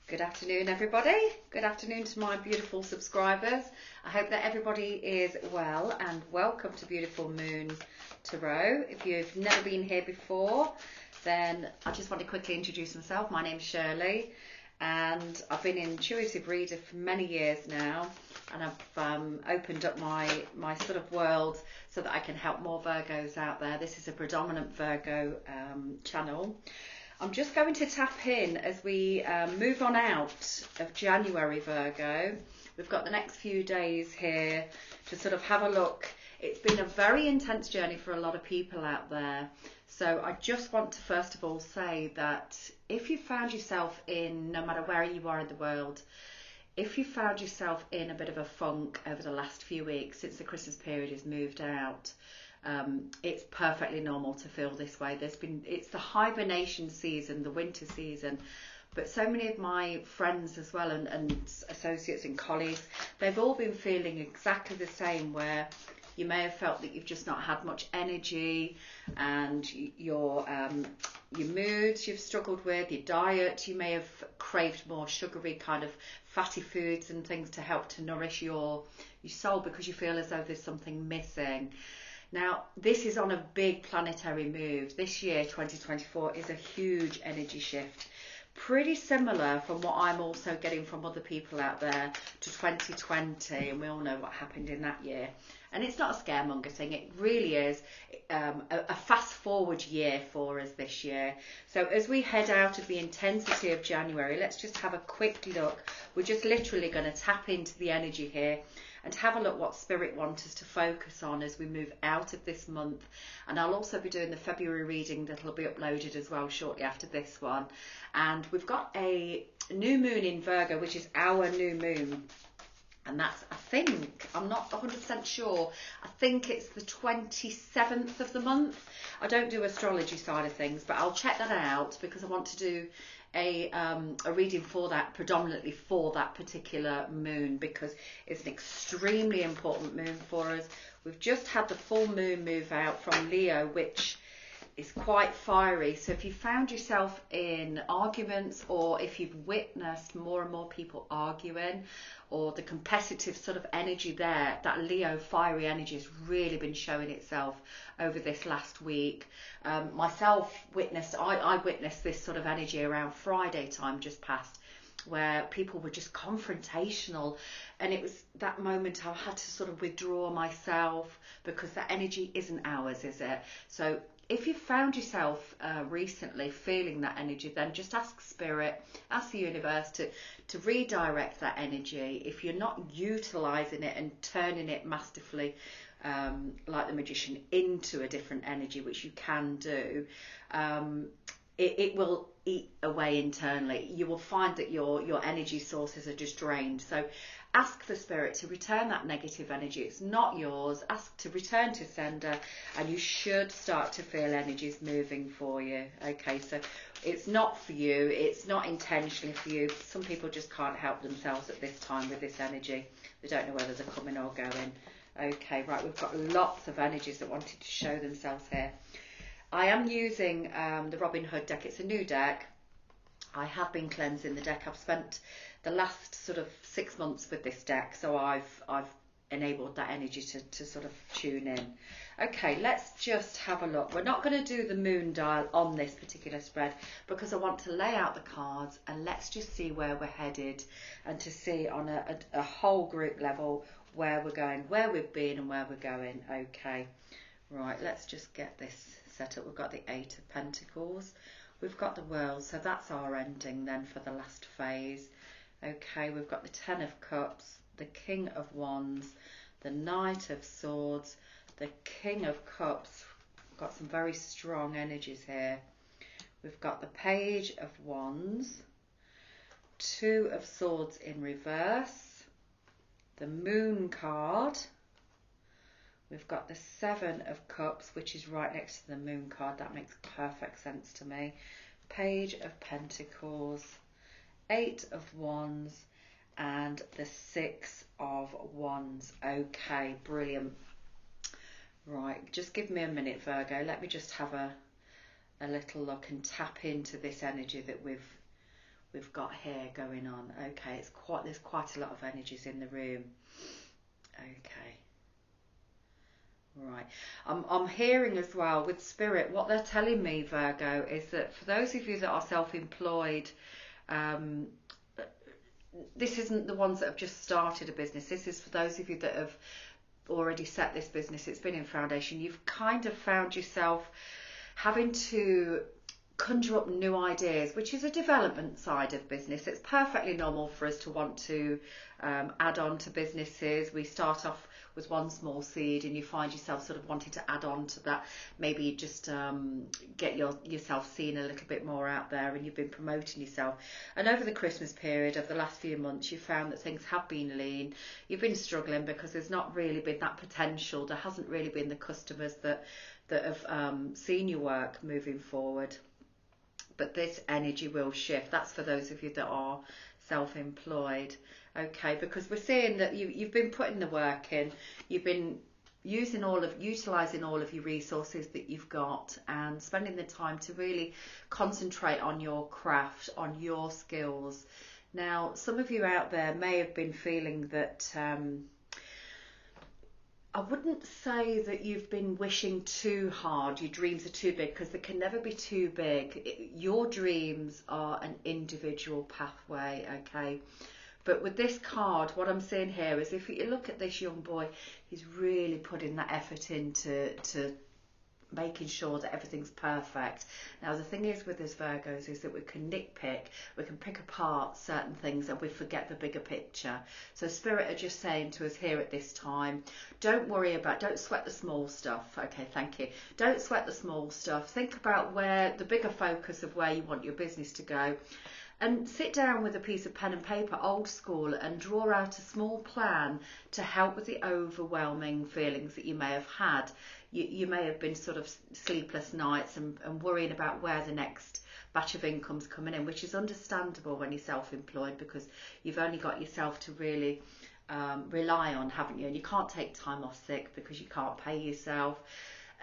Good afternoon, everybody. Good afternoon to my beautiful subscribers. I hope that everybody is well, and welcome to Beautiful Moon Tarot. If you've never been here before, then I just want to quickly introduce myself. My name's Shirley, and I've been an intuitive reader for many years now, and I've opened up my sort of world so that I can help more Virgos out there. This is a predominant Virgo channel. I'm just going to tap in as we move on out of January, Virgo. We've got the next few days here to sort of have a look. It's been a very intense journey for a lot of people out there. So I just want to first of all say that if you found yourself in, no matter where you are in the world, if you found yourself in a bit of a funk over the last few weeks since the Christmas period has moved out, it's perfectly normal to feel this way. It's the hibernation season, the winter season, but so many of my friends as well and associates and colleagues, they've all been feeling exactly the same, where you may have felt that you've just not had much energy, and your moods you've struggled with, your diet, you may have craved more sugary kind of fatty foods and things to help to nourish your soul, because you feel as though there's something missing. Now, this is on a big planetary move. This year, 2024, is a huge energy shift. Pretty similar from what I'm also getting from other people out there to 2020, and we all know what happened in that year. And it's not a scaremonger thing, it really is a fast forward year for us this year. So as we head out of the intensity of January, let's just have a quick look. We're just literally going to tap into the energy here and have a look what Spirit wants us to focus on as we move out of this month. And I'll also be doing the February reading that will be uploaded as well shortly after this one. And we've got a new moon in Virgo, which is our new moon. And that's, I think, I'm not 100% sure, I think it's the 27th of the month. I don't do astrology side of things, but I'll check that out because I want to do a reading for that, predominantly for that particular moon, because it's an extremely important moon for us. We've just had the full moon move out from Leo, which is quite fiery. So if you found yourself in arguments, or if you've witnessed more and more people arguing, or the competitive sort of energy there, that Leo fiery energy has really been showing itself over this last week. Myself I witnessed this sort of energy around Friday time just past, where people were just confrontational, and it was that moment I had to sort of withdraw myself, because that energy isn't ours, is it? So if you found yourself recently feeling that energy, then just ask Spirit, ask the universe to redirect that energy. If you're not utilising it and turning it masterfully, like the magician, into a different energy, which you can do, it will eat away internally. You will find that your energy sources are just drained. So ask for Spirit to return that negative energy. It's not yours. Ask to return to sender, and you should start to feel energies moving for you. Okay, so it's not for you. It's not intentionally for you. Some people just can't help themselves at this time with this energy. They don't know whether they're coming or going. Okay, right, we've got lots of energies that wanted to show themselves here. I am using the Robin Hood deck. It's a new deck. I have been cleansing the deck. I've spent the last sort of 6 months with this deck, so I've enabled that energy to sort of tune in. Okay, let's just have a look. We're not going to do the moon dial on this particular spread because I want to lay out the cards, and let's just see where we're headed, and to see on a whole group level where we're going, where we've been and where we're going. Okay, right, let's just get this set up. We've got the Eight of Pentacles, we've got the World, so that's our ending then for the last phase. Okay, we've got the Ten of Cups, the King of Wands, the Knight of Swords, the King of Cups. We've got some very strong energies here. We've got the Page of Wands, Two of Swords in reverse, the Moon card. We've got the Seven of Cups, which is right next to the Moon card. That makes perfect sense to me. Page of Pentacles, Eight of Wands, and the Six of Wands. Okay, brilliant. Right, just give me a minute, Virgo. Let me just have a little look and tap into this energy that we've got here going on. Okay, there's quite a lot of energies in the room. Okay. Right. I'm hearing as well with Spirit, what they're telling me, Virgo, is that for those of you that are self-employed, this isn't the ones that have just started a business. This is for those of you that have already set this business. It's been in foundation. You've kind of found yourself having to conjure up new ideas, which is a development side of business. It's perfectly normal for us to want to add on to businesses. We start off with one small seed and you find yourself sort of wanting to add on to that. Maybe you just get yourself seen a little bit more out there, and you've been promoting yourself. And over the Christmas period of the last few months, you found that things have been lean. You've been struggling because there's not really been that potential. There hasn't really been the customers that have seen your work moving forward. But this energy will shift. That's for those of you that are self-employed. Okay, because we're seeing that you've been putting the work in, you've been utilising all of your resources that you've got, and spending the time to really concentrate on your craft, on your skills. Now, some of you out there may have been feeling that I wouldn't say that you've been wishing too hard, your dreams are too big, because they can never be too big. Your dreams are an individual pathway, okay? But with this card, what I'm seeing here is if you look at this young boy, he's really putting that effort into making sure that everything's perfect. Now, the thing is with us Virgos is that we can nitpick, we can pick apart certain things, and we forget the bigger picture. So Spirit are just saying to us here at this time, don't sweat the small stuff. Okay, thank you. Don't sweat the small stuff. Think about where the bigger focus of where you want your business to go. And sit down with a piece of pen and paper, old school, and draw out a small plan to help with the overwhelming feelings that you may have had. You may have been sort of sleepless nights and worrying about where the next batch of income's coming in, which is understandable when you're self-employed, because you've only got yourself to really rely on, haven't you? And you can't take time off sick because you can't pay yourself.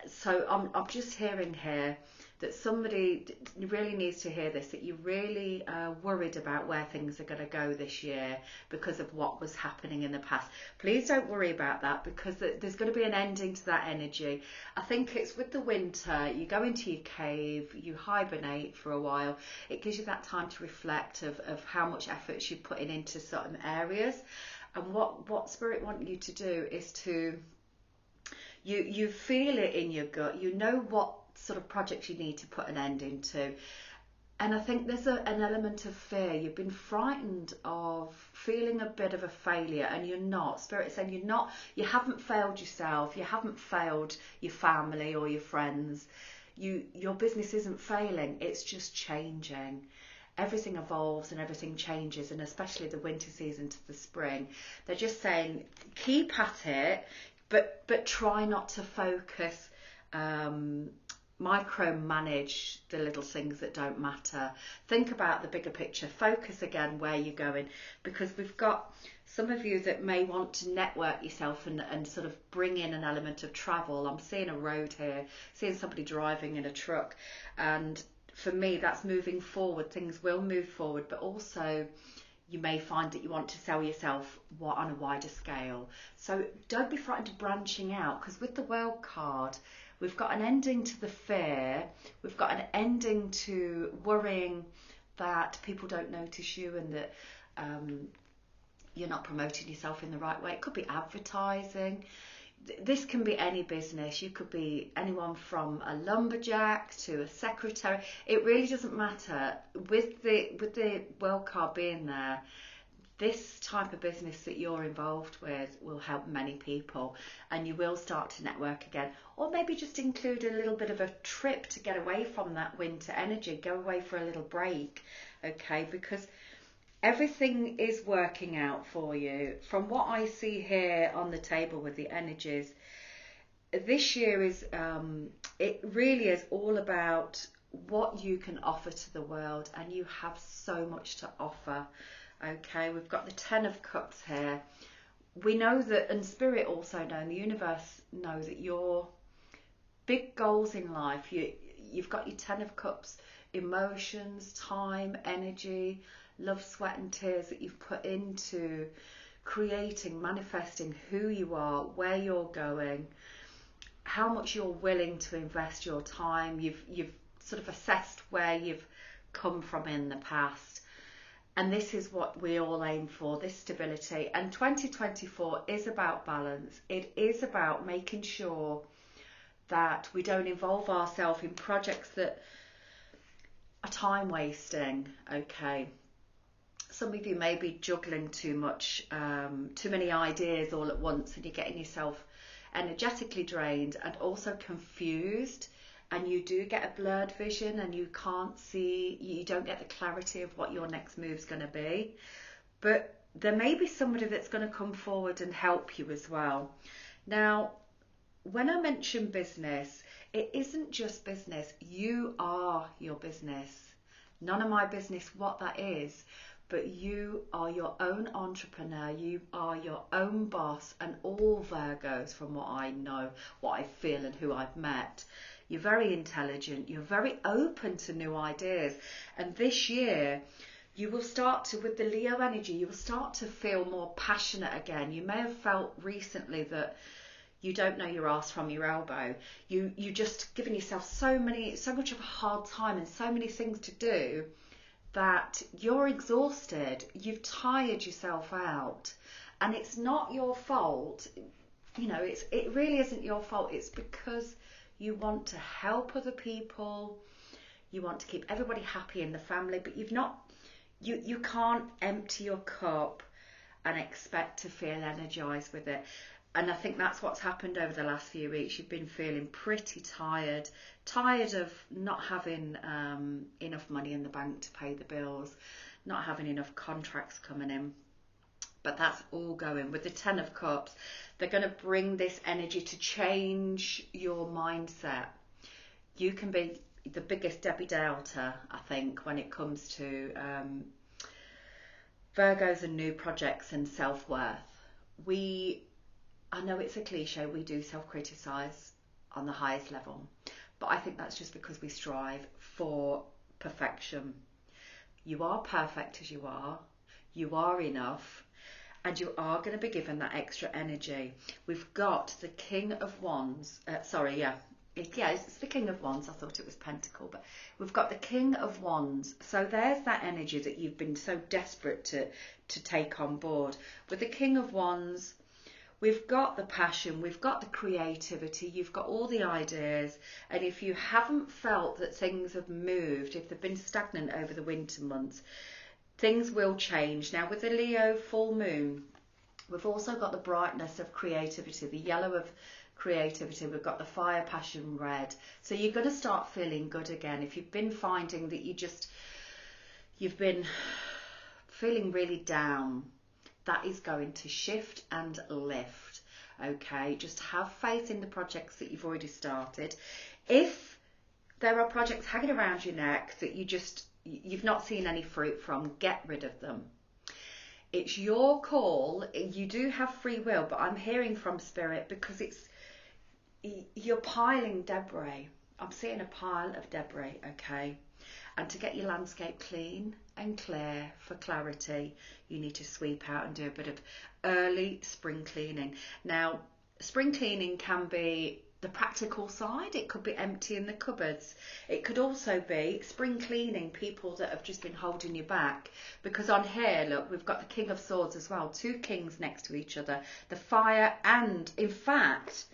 So I'm just hearing here that somebody really needs to hear this, that you're really worried about where things are going to go this year because of what was happening in the past. Please don't worry about that, because there's going to be an ending to that energy. I think it's with the winter, you go into your cave, you hibernate for a while. It gives you that time to reflect of how much effort you're putting into certain areas. And what Spirit want you to do is to, you feel it in your gut, you know what sort of projects you need to put an end into. And I think there's an element of fear. You've been frightened of feeling a bit of a failure, and you're not. Spirit's saying you haven't failed yourself, you haven't failed your family or your friends. Your business isn't failing, it's just changing. Everything evolves and everything changes, and especially the winter season to the spring. They're just saying keep at it, but try not to focus micromanage the little things that don't matter. Think about the bigger picture. Focus again where you're going, because we've got some of you that may want to network yourself and sort of bring in an element of travel. I'm seeing a road here, seeing somebody driving in a truck, and for me that's moving forward. Things will move forward, but also you may find that you want to sell yourself on a wider scale. So don't be frightened of branching out, because with the World card, we've got an ending to the fear, we've got an ending to worrying that people don't notice you and that you're not promoting yourself in the right way. It could be advertising. This can be any business. You could be anyone from a lumberjack to a secretary. It really doesn't matter. With the World card being there, this type of business that you're involved with will help many people, and you will start to network again. Or maybe just include a little bit of a trip to get away from that winter energy. Go away for a little break, okay? Because everything is working out for you. From what I see here on the table with the energies, this year is, it really is all about what you can offer to the world, and you have so much to offer. Okay, we've got the Ten of Cups here. We know that, and Spirit also know, and the universe know that your big goals in life, you've got your Ten of Cups emotions, time, energy, love, sweat and tears that you've put into creating, manifesting who you are, where you're going, how much you're willing to invest your time. You've sort of assessed where you've come from in the past. And this is what we all aim for, this stability. And 2024 is about balance. It is about making sure that we don't involve ourselves in projects that are time wasting, okay? Some of you may be juggling too much, too many ideas all at once, and you're getting yourself energetically drained and also confused, and you do get a blurred vision and you can't see, you don't get the clarity of what your next move's going to be. But there may be somebody that's going to come forward and help you as well. Now, when I mention business, it isn't just business. You are your business. None of my business what that is. But you are your own entrepreneur, you are your own boss, and all Virgos, from what I know, what I feel and who I've met, you're very intelligent, you're very open to new ideas. And this year, you will start to, with the Leo energy, you will start to feel more passionate again. You may have felt recently that you don't know your arse from your elbow. You just given yourself so much of a hard time and so many things to do, that you're exhausted, you've tired yourself out, and it's not your fault. You know, it really isn't your fault. It's because you want to help other people, you want to keep everybody happy in the family, but you can't empty your cup and expect to feel energized with it. And I think that's what's happened over the last few weeks. You've been feeling pretty tired of not having enough money in the bank to pay the bills, not having enough contracts coming in. But that's all going. With the Ten of Cups, they're going to bring this energy to change your mindset. You can be the biggest Debbie Downer, I think, when it comes to Virgos and new projects and self-worth. I know it's a cliche, we do self-criticise on the highest level, but I think that's just because we strive for perfection. You are perfect as you are enough, and you are going to be given that extra energy. We've got the King of Wands, it's the King of Wands, I thought it was Pentacle, but we've got the King of Wands. So there's that energy that you've been so desperate to take on board. With the King of Wands, we've got the passion, we've got the creativity, you've got all the ideas, and if you haven't felt that things have moved, if they've been stagnant over the winter months, things will change. Now with the Leo full moon, we've also got the brightness of creativity, the yellow of creativity, we've got the fire, passion, red. So you're going to start feeling good again. If you've been finding that you've been feeling really down, that is going to shift and lift, okay? Just have faith in the projects that you've already started. If there are projects hanging around your neck that you've not seen any fruit from, get rid of them. It's your call. You do have free will, but I'm hearing from Spirit because you're piling debris. I'm seeing a pile of debris, okay? And to get your landscape clean and clear for clarity, you need to sweep out and do a bit of early spring cleaning. Now, spring cleaning can be the practical side. It could be emptying the cupboards. It could also be spring cleaning people that have just been holding you back. Because on here, look, we've got the King of Swords as well. Two kings next to each other. The fire and, in fact,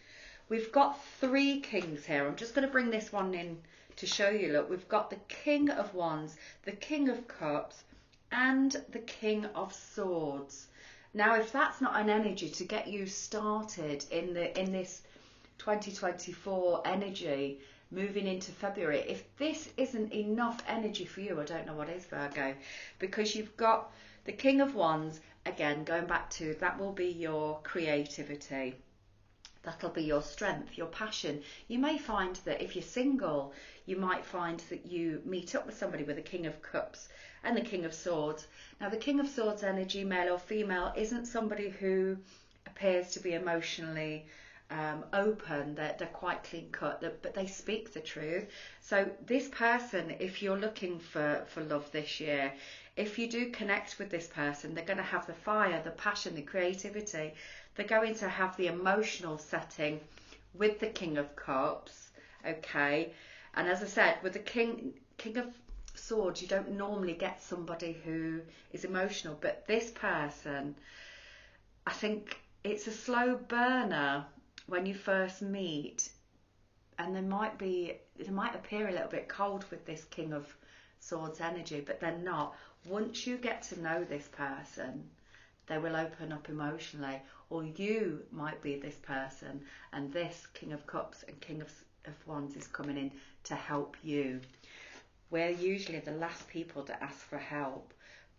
we've got three kings here. I'm just going to bring this one in to show you. Look, we've got the King of Wands, the King of Cups, and the King of Swords. Now, if that's not an energy to get you started in this 2024 energy, moving into February, if this isn't enough energy for you, I don't know what is, Virgo, because you've got the King of Wands, again, going back to, that will be your creativity. That'll be your strength, your passion. You may find that if you're single, you might find that you meet up with somebody with the King of Cups and the King of Swords. Now, the King of Swords energy, male or female, isn't somebody who appears to be emotionally open, they're quite clean cut, but they speak the truth. So this person, if you're looking for love this year, if you do connect with this person, they're going to have the fire, the passion, the creativity. They're going to have the emotional setting with the King of Cups, okay? And as I said, with the King of Swords, you don't normally get somebody who is emotional, but this person, I think it's a slow burner when you first meet, and they might appear a little bit cold with this King of Swords energy, but they're not. Once you get to know this person, they will open up emotionally, or you might be this person, and this King of Cups and King of Wands is coming in to help you. We're usually the last people to ask for help,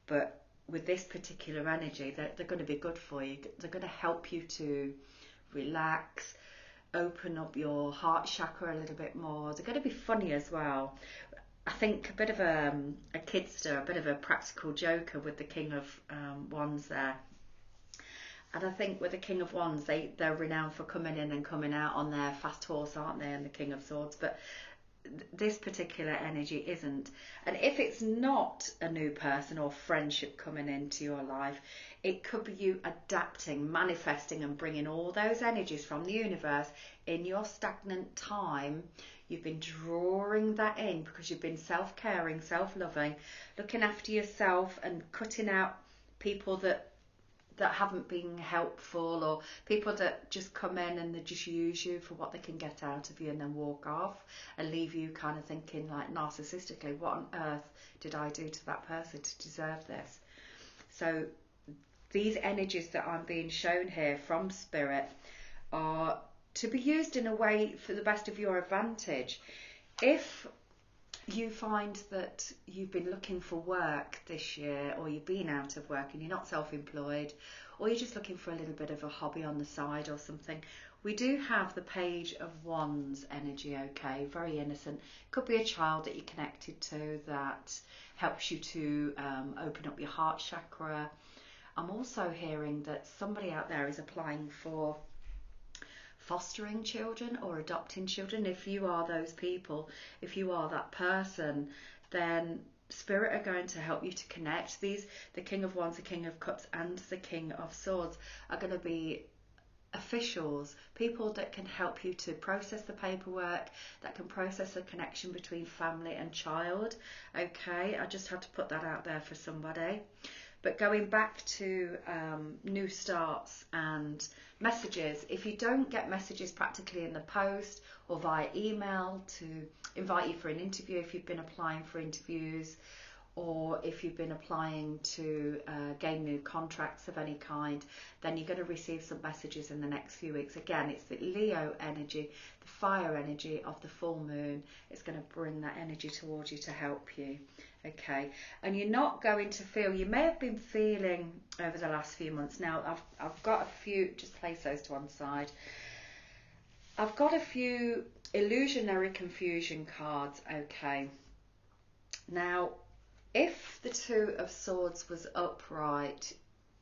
but with this particular energy, they're going to be good for you. They're going to help you to relax, open up your heart chakra a little bit more. They're going to be funny as well. I think a bit of a kidster, a bit of a practical joker with the King of Wands there. And I think with the King of Wands, they're renowned for coming in and coming out on their fast horse, aren't they? And the King of Swords, but this particular energy isn't. And if it's not a new person or friendship coming into your life, it could be you adapting, manifesting, and bringing all those energies from the universe in your stagnant time. You've been drawing that in because you've been self-caring, self-loving, looking after yourself, and cutting out people that haven't been helpful, or people that just come in and they just use you for what they can get out of you and then walk off and leave you kind of thinking, like, narcissistically, what on earth did I do to that person to deserve this? So these energies that I'm being shown here from Spirit are to be used in a way for the best of your advantage. If you find that you've been looking for work this year, or you've been out of work and you're not self-employed, or you're just looking for a little bit of a hobby on the side or something, we do have the Page of Wands energy, okay? Very innocent. Could be a child that you're connected to that helps you to open up your heart chakra. I'm also hearing that somebody out there is applying for fostering children or adopting children. If you are those people, if you are that person, then Spirit are going to help you to connect. The King of Wands, the King of Cups, and the King of Swords are going to be officials, people that can help you to process the paperwork, that can process the connection between family and child. Okay, I just had to put that out there for somebody. But going back to new starts and messages, if you don't get messages practically in the post or via email to invite you for an interview, if you've been applying for interviews, or if you've been applying to gain new contracts of any kind, then you're going to receive some messages in the next few weeks. Again, it's the Leo energy, the fire energy of the full moon. It's going to bring that energy towards you to help you. Okay, and you're not going to feel, you may have been feeling over the last few months. Now I've got a few, just place those to one side. I've got a few illusionary confusion cards. Okay, now if the Two of Swords was upright,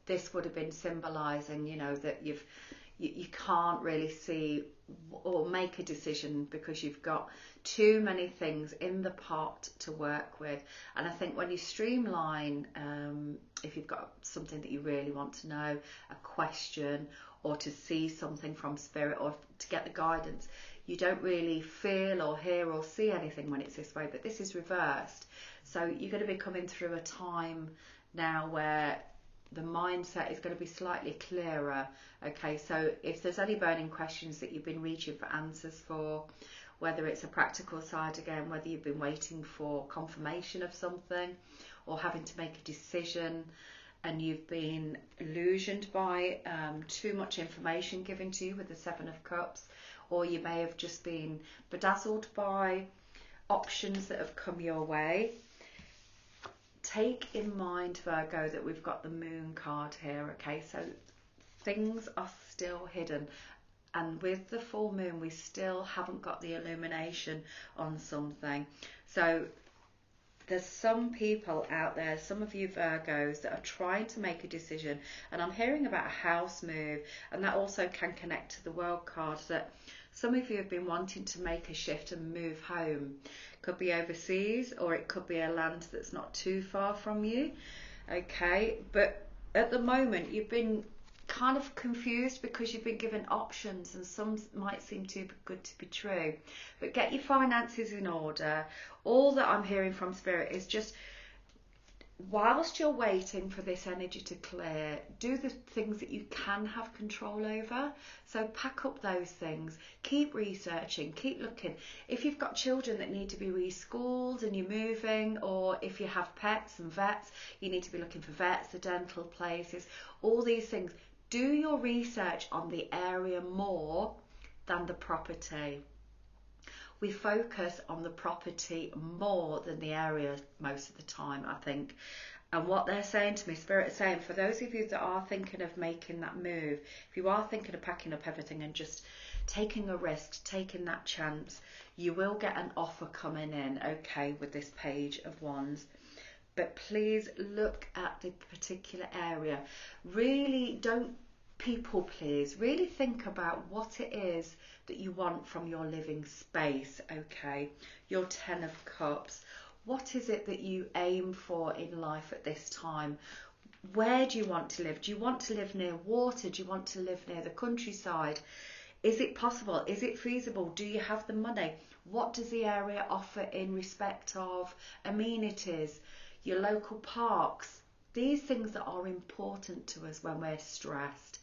this would have been symbolising, you know, that you can't really see or make a decision because you've got too many things in the pot to work with. And I think when you streamline, if you've got something that you really want to know, a question, or to see something from Spirit, or to get the guidance, you don't really feel or hear or see anything when it's this way, but this is reversed. So you're going to be coming through a time now where the mindset is going to be slightly clearer. Okay, so if there's any burning questions that you've been reaching for answers for, whether it's a practical side again, whether you've been waiting for confirmation of something or having to make a decision and you've been illusioned by too much information given to you with the Seven of Cups, or you may have just been bedazzled by options that have come your way. Take in mind, Virgo, that we've got the Moon card here, okay? So things are still hidden. And with the full moon, we still haven't got the illumination on something. So there's some people out there, some of you Virgos, that are trying to make a decision, and I'm hearing about a house move, and that also can connect to the World card, that some of you have been wanting to make a shift and move home. Could be overseas, or it could be a land that's not too far from you. Okay, but at the moment you've been kind of confused because you've been given options, and some might seem too good to be true. But get your finances in order. All that I'm hearing from Spirit is just, whilst you're waiting for this energy to clear, do the things that you can have control over. So pack up those things, keep researching, keep looking. If you've got children that need to be reschooled and you're moving, or if you have pets and vets, you need to be looking for vets, the dental places, all these things. Do your research on the area more than the property. We focus on the property more than the area most of the time, I think. And what they're saying to me, Spirit is saying, for those of you that are thinking of making that move, if you are thinking of packing up everything and just taking a risk, taking that chance, you will get an offer coming in, okay, with this Page of Wands. But please look at the particular area. Really don't people please. Really think about what it is that you want from your living space, okay? Your 10 of Cups. What is it that you aim for in life at this time? Where do you want to live? Do you want to live near water? Do you want to live near the countryside? Is it possible? Is it feasible? Do you have the money? What does the area offer in respect of amenities? Your local parks? These things that are important to us when we're stressed.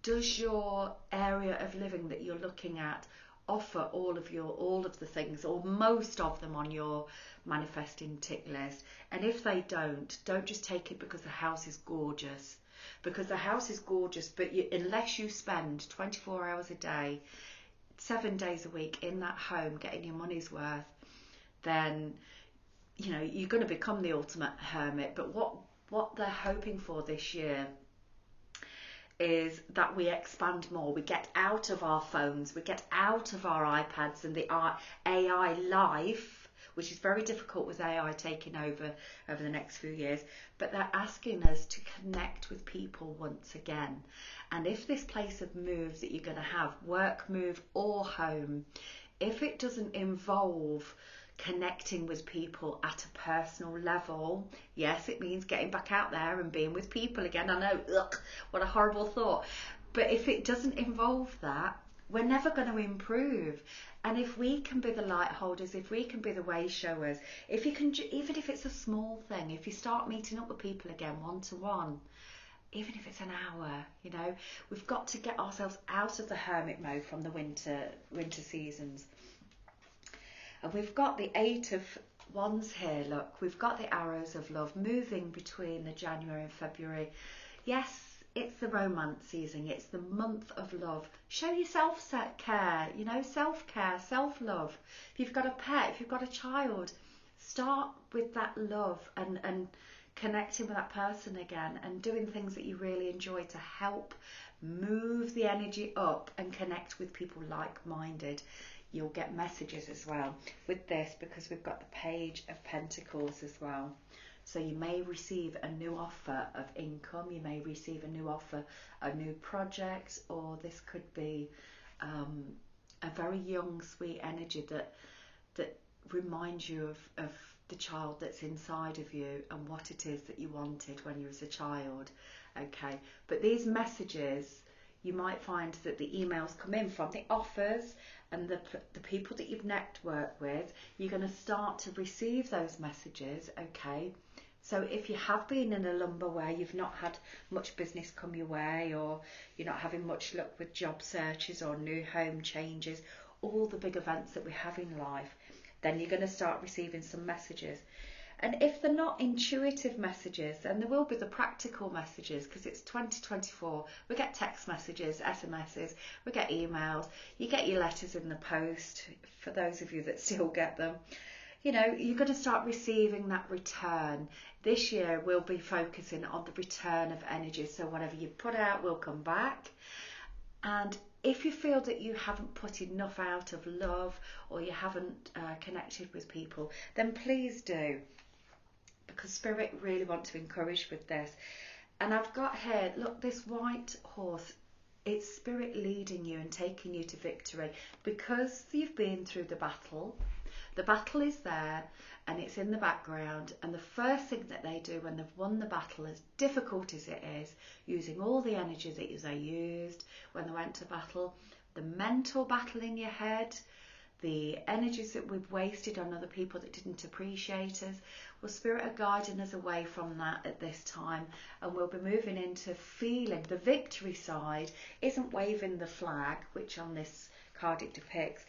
Does your area of living that you're looking at offer all of the things, or most of them, on your manifesting tick list? And if they don't just take it because the house is gorgeous. Because the house is gorgeous, but unless you spend 24 hours a day, 7 days a week in that home getting your money's worth, then you're going to become the ultimate hermit. But what they're hoping for this year is that we expand more. We get out of our phones, we get out of our iPads and the AI life, which is very difficult with AI taking over the next few years. But they're asking us to connect with people once again. And if this place of move that you're going to have, work move or home, if it doesn't involve connecting with people at a personal level, yes, it means getting back out there and being with people again. I know, ugh, what a horrible thought. But if it doesn't involve that, we're never going to improve. And if we can be the light holders, if we can be the way showers, if you can, even if it's a small thing, if you start meeting up with people again one-to-one, even if it's an hour, we've got to get ourselves out of the hermit mode from the winter seasons. And we've got the 8 of Wands here, look. We've got the arrows of love moving between the January and February. Yes, it's the romance season. It's the month of love. Show your self-care, self-care, self-love. If you've got a pet, if you've got a child, start with that love and connecting with that person again and doing things that you really enjoy to help move the energy up and connect with people like-minded. You'll get messages as well with this, because we've got the Page of Pentacles as well. So you may receive a new offer of income, you may receive a new offer, a new project, or this could be a very young, sweet energy that reminds you of the child that's inside of you and what it is that you wanted when you was a child. Okay, but these messages, you might find that the emails come in from the offers and the people that you've networked with. You're going to start to receive those messages, okay? So if you have been in a lumber where you've not had much business come your way, or you're not having much luck with job searches or new home changes, all the big events that we have in life, then you're going to start receiving some messages. And if they're not intuitive messages, then there will be the practical messages, because it's 2024. We get text messages, SMSs, we get emails, you get your letters in the post, for those of you that still get them. You're going to start receiving that return. This year we'll be focusing on the return of energy. So whatever you put out will come back. And if you feel that you haven't put enough out of love, or you haven't connected with people, then please do. because Spirit really want to encourage with this. And I've got here, look, this white horse, it's Spirit leading you and taking you to victory, because you've been through the battle. The battle is there and it's in the background, and the first thing that they do when they've won the battle, as difficult as it is, using all the energy that they used when they went to battle, the mental battle in your head, the energies that we've wasted on other people that didn't appreciate us. Well, Spirit are guiding us away from that at this time, and we'll be moving into feeling. The victory side isn't waving the flag, which on this card it depicts.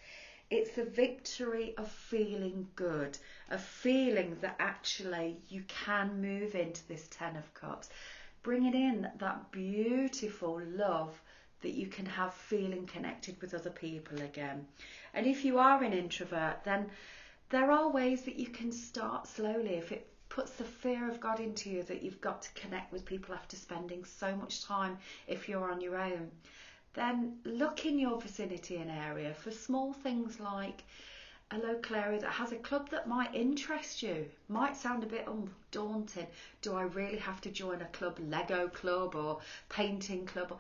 It's the victory of feeling good, of feeling that actually you can move into this Ten of Cups, bringing in that beautiful love that you can have, feeling connected with other people again. And if you are an introvert, then there are ways that you can start slowly. If it puts the fear of God into you that you've got to connect with people after spending so much time if you're on your own, then look in your vicinity and area for small things like a local area that has a club that might interest you. Might sound a bit daunting. Do I really have to join a club, Lego club or painting club?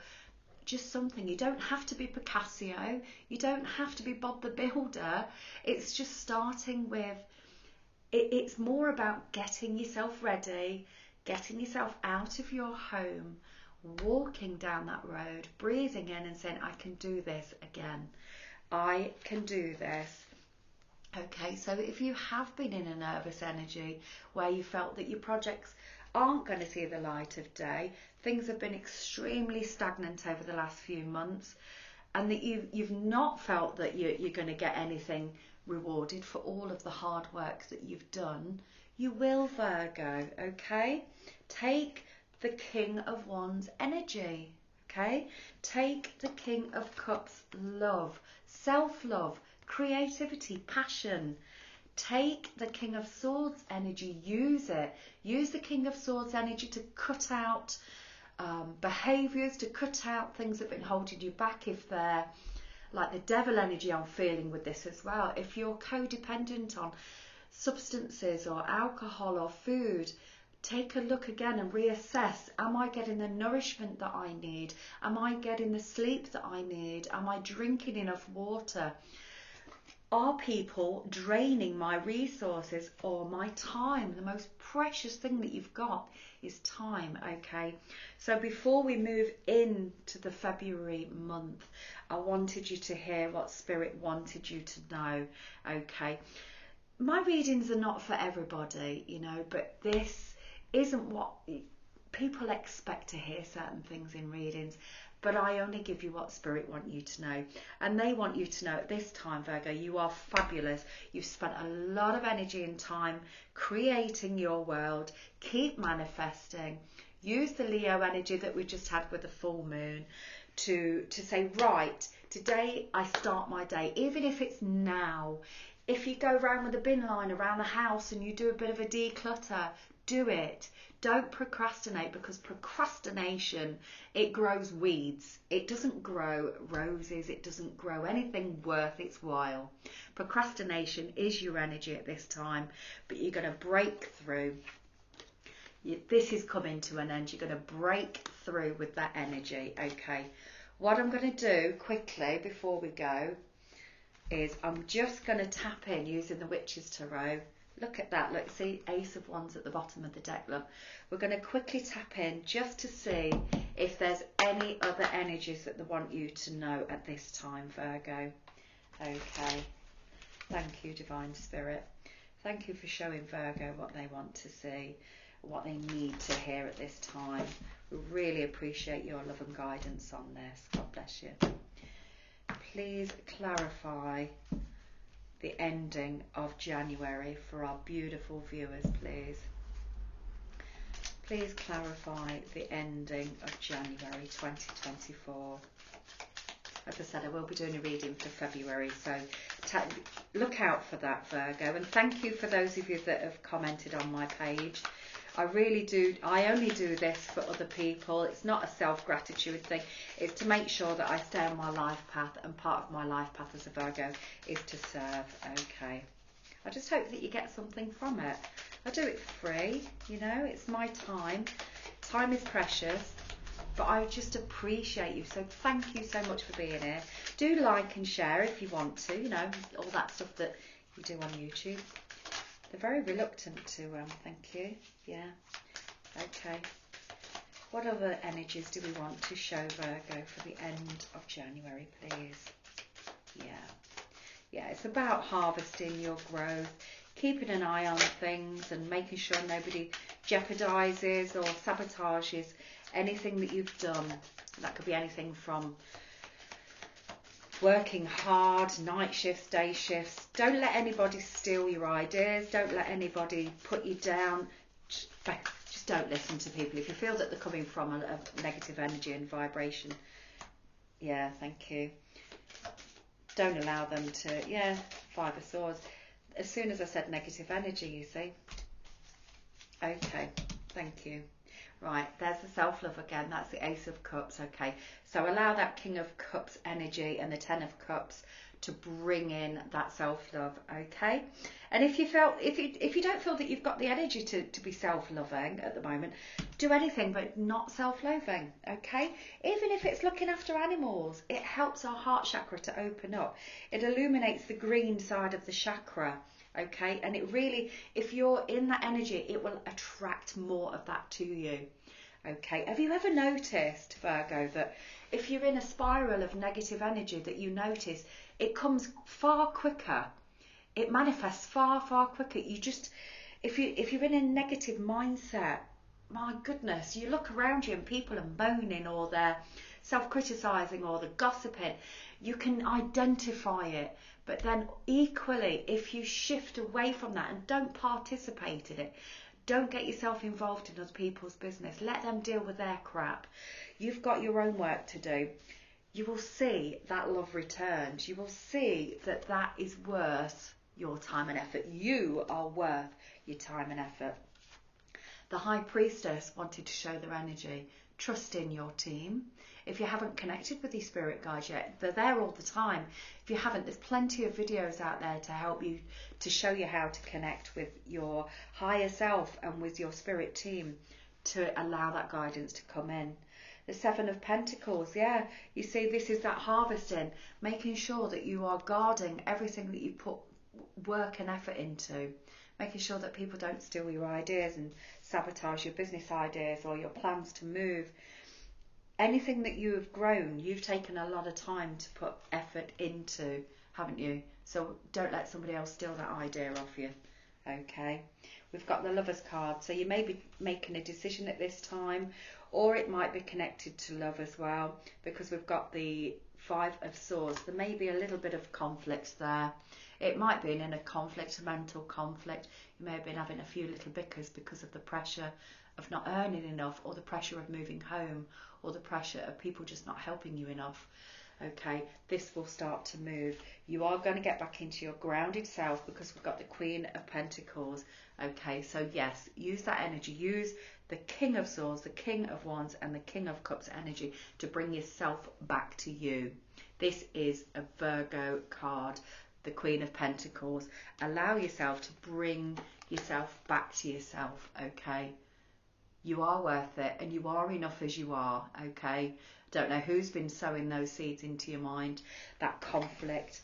Just something. You don't have to be Picasso. You don't have to be Bob the Builder. It's just starting with, it's more about getting yourself ready, getting yourself out of your home, walking down that road, breathing in and saying, I can do this again. I can do this. Okay, so if you have been in a nervous energy where you felt that your projects aren't going to see the light of day, things have been extremely stagnant over the last few months, and that you've not felt that you're going to get anything rewarded for all of the hard work that you've done, you will, Virgo, okay? Take the King of Wands energy, okay? Take the King of Cups love, self-love, creativity, passion. Take the King of Swords energy, use it. Use the King of Swords energy to cut out behaviours, to cut out things that have been holding you back. If they're like the devil energy, I'm feeling with this as well. If you're codependent on substances or alcohol or food, take a look again and reassess. Am I getting the nourishment that I need? Am I getting the sleep that I need? Am I drinking enough water? Are people draining my resources or my time? The most precious thing that you've got is time, okay? So before we move into the February month, I wanted you to hear what Spirit wanted you to know, okay? My readings are not for everybody, you know, but this isn't what people expect to hear, certain things in readings. But I only give you what Spirit want you to know. And they want you to know at this time, Virgo, you are fabulous. You've spent a lot of energy and time creating your world. Keep manifesting. Use the Leo energy that we just had with the full moon to say, right, today I start my day, even if it's now. If you go around with a bin line around the house and you do a bit of a declutter, do it. Don't procrastinate, because procrastination, it grows weeds. It doesn't grow roses. It doesn't grow anything worth its while. Procrastination is your energy at this time, but you're going to break through. This is coming to an end. You're going to break through with that energy, okay? What I'm going to do quickly before we go is I'm just going to tap in using the Witch's Tarot. Look at that. Look, see Ace of Wands at the bottom of the deck. Look, we're going to quickly tap in just to see if there's any other energies that they want you to know at this time, Virgo. Okay. Thank you, Divine Spirit. Thank you for showing Virgo what they want to see, what they need to hear at this time. We really appreciate your love and guidance on this. God bless you. Please clarify the ending of January for our beautiful viewers, please. Please clarify the ending of January 2024. As I said, I will be doing a reading for February, so look out for that, Virgo. And thank you for those of you that have commented on my page. I really do. I only do this for other people. It's not a self-gratitude thing. It's to make sure that I stay on my life path, and part of my life path as a Virgo is to serve. Okay. I just hope that you get something from it. I do it for free, you know, it's my time. Time is precious, but I just appreciate you. So thank you so much for being here. Do like and share if you want to, you know, all that stuff that you do on YouTube. They're very reluctant to, thank you. Yeah, okay. What other energies do we want to show Virgo for the end of January, please? Yeah, it's about harvesting your growth, keeping an eye on things and making sure nobody jeopardizes or sabotages anything that you've done. That could be anything from working hard, night shifts, day shifts. Don't let anybody steal your ideas. Don't let anybody put you down. Just don't listen to people. If you feel that they're coming from a negative energy and vibration, yeah, thank you. Don't allow them to, yeah, Five of Swords. As soon as I said negative energy, you see. Okay, thank you. Right, there's the self-love again. That's the Ace of Cups. Okay, so allow that King of Cups energy and the Ten of Cups to bring in that self-love. Okay, and if you don't feel that you've got the energy to be self-loving at the moment, do anything but not self-loathing. Okay, even if it's looking after animals, it helps our heart chakra to open up. It illuminates the green side of the chakra. Okay, and it really, if you're in that energy, it will attract more of that to you. Okay, have you ever noticed, Virgo, that if you're in a spiral of negative energy, that you notice it comes far quicker, it manifests far quicker. You just, if you're in a negative mindset, my goodness, you look around you and people are moaning or they're self-criticizing or they're gossiping. You can identify it. But then equally, if you shift away from that and don't participate in it, don't get yourself involved in other people's business. Let them deal with their crap. You've got your own work to do. You will see that love returns. You will see that that is worth your time and effort. You are worth your time and effort. The High Priestess wanted to show their energy. Trust in your team. If you haven't connected with these spirit guides yet, they're there all the time. If you haven't, there's plenty of videos out there to help you, to show you how to connect with your higher self and with your spirit team to allow that guidance to come in. The Seven of Pentacles, yeah, you see, this is that harvesting, making sure that you are guarding everything that you put work and effort into, making sure that people don't steal your ideas and sabotage your business ideas or your plans to move. Anything that you have grown, you've taken a lot of time to put effort into, haven't you? So don't let somebody else steal that idea off you. Okay, we've got the Lovers card. So you may be making a decision at this time, or it might be connected to love as well, because we've got the Five of Swords. There may be a little bit of conflict there. It might be in a conflict, a mental conflict. You may have been having a few little bickers because of the pressure of not earning enough, or the pressure of moving home, or the pressure of people just not helping you enough. Okay, this will start to move. You are going to get back into your grounded self because we've got the Queen of Pentacles. Okay, so yes, use that energy. Use the King of Swords, the King of Wands, and the King of Cups energy to bring yourself back to you. This is a Virgo card, the Queen of Pentacles. Allow yourself to bring yourself back to yourself, okay? You are worth it, and you are enough as you are, okay? Don't know who's been sowing those seeds into your mind, that conflict,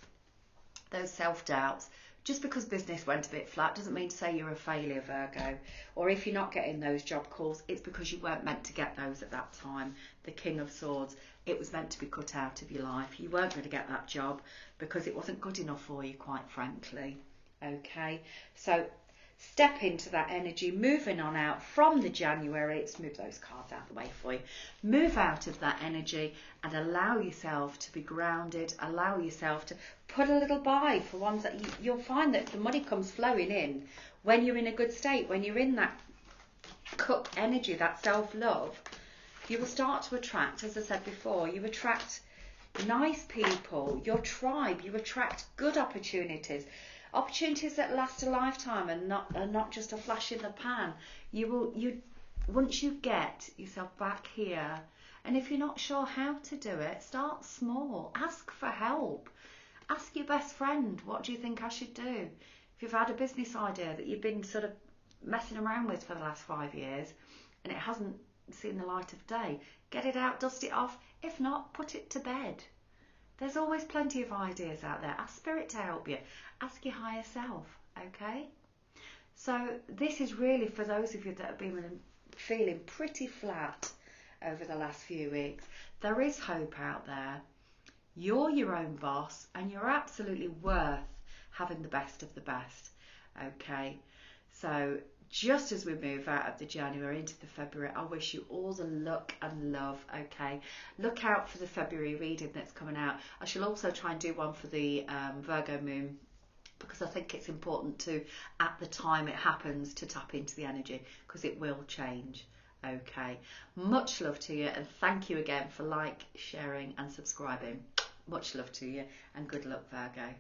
those self-doubts. Just because business went a bit flat doesn't mean to say you're a failure, Virgo. Or if you're not getting those job calls, it's because you weren't meant to get those at that time. The King of Swords, it was meant to be cut out of your life. You weren't going to get that job because it wasn't good enough for you, quite frankly. Okay, so step into that energy, moving on out from the January. Let's move those cards out of the way for you. Move out of that energy and allow yourself to be grounded. Allow yourself to put a little by for ones that you'll find that the money comes flowing in when you're in a good state, when you're in that cup energy, that self-love. You will start to attract, as I said before, you attract nice people, your tribe, you attract good opportunities. Opportunities that last a lifetime and not just a flash in the pan. Once you get yourself back here, and if you're not sure how to do it, start small. Ask for help. Ask your best friend, what do you think I should do? If you've had a business idea that you've been sort of messing around with for the last 5 years and it hasn't seen the light of day, get it out, dust it off. If not, put it to bed. There's always plenty of ideas out there. Ask Spirit to help you. Ask your higher self, okay? So this is really for those of you that have been feeling pretty flat over the last few weeks. There is hope out there. You're your own boss and you're absolutely worth having the best of the best, okay? So just as we move out of the January into the February, I wish you all the luck and love, okay? Look out for the February reading that's coming out. I shall also try and do one for the Virgo moon, because I think it's important to, at the time it happens, to tap into the energy, because it will change, okay? Much love to you, and thank you again for sharing and subscribing. Much love to you, and good luck, Virgo.